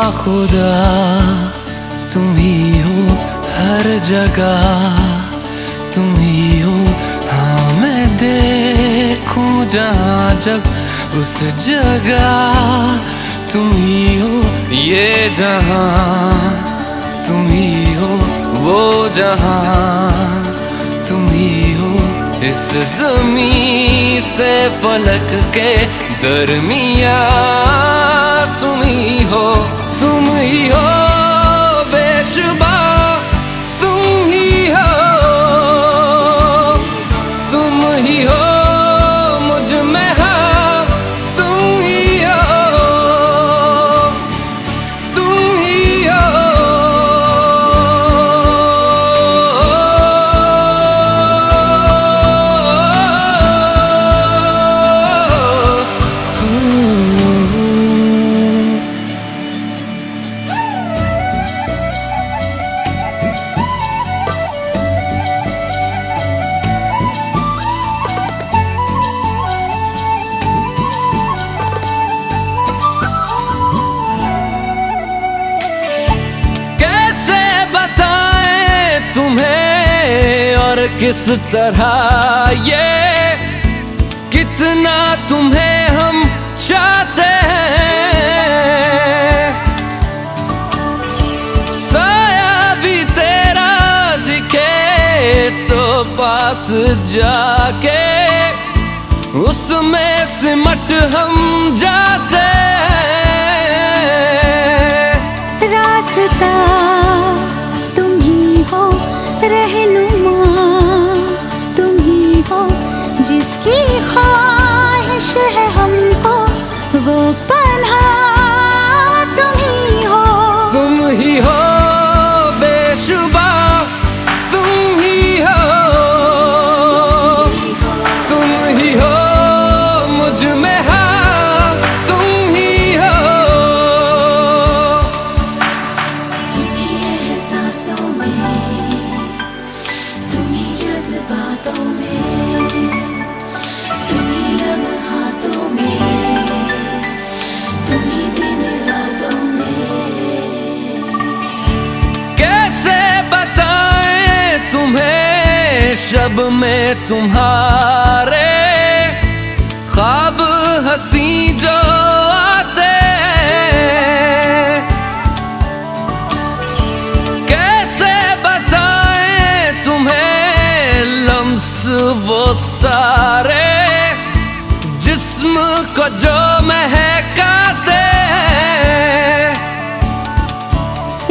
बाखुदा तुम ही हो हर जगह, तुम ही हो। हाँ मैं देखूं जहाँ जब उस जगह तुम ही हो। ये जहाँ तुम ही हो, वो जहाँ तुम ही हो। इस ज़मीं से फलक के दरमियाँ तुम ही हो, तुम ही हो बेशुबा, तुम ही हो, तुम ही हो मुझ में हाँ, तुम ही हो, तुम ही हो। किस तरह ये कितना तुम्हें हम चाहते हैं, साया भी तेरा दिखे तो पास जाके उसमें सिमट हम जाते हैं। रास्ता तुम ही हो, रहनुमा जिसकी ख्वाहिश है हमको, वो पन्हा तुम ही हो, तुम ही हो बेशुबा, तुम ही हो, तुम ही हो मुझ में हाँ, तुम ही हो। तुम ही एहसासों में, तुम ही जज्बातों में, शब में तुम्हारे ख्वाब हंसी जो आते, कैसे बताएं तुम्हें लम्स वो सारे जिस्म को जो महकाते।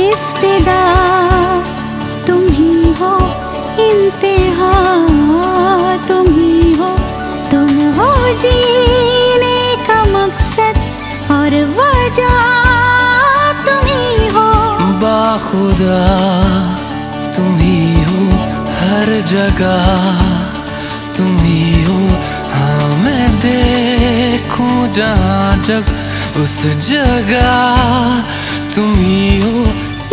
इफ्तिदा तुम ही हो, इंतहा तुम ही हो, तुम हो जीने का मकसद और वजह तुम ही हो। बाखुदा तुम ही हो हर जगह, तुम ही हो। हाँ मैं देखूं जहाँ जब उस जगह तुम ही हो।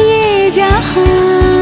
ये जहाँ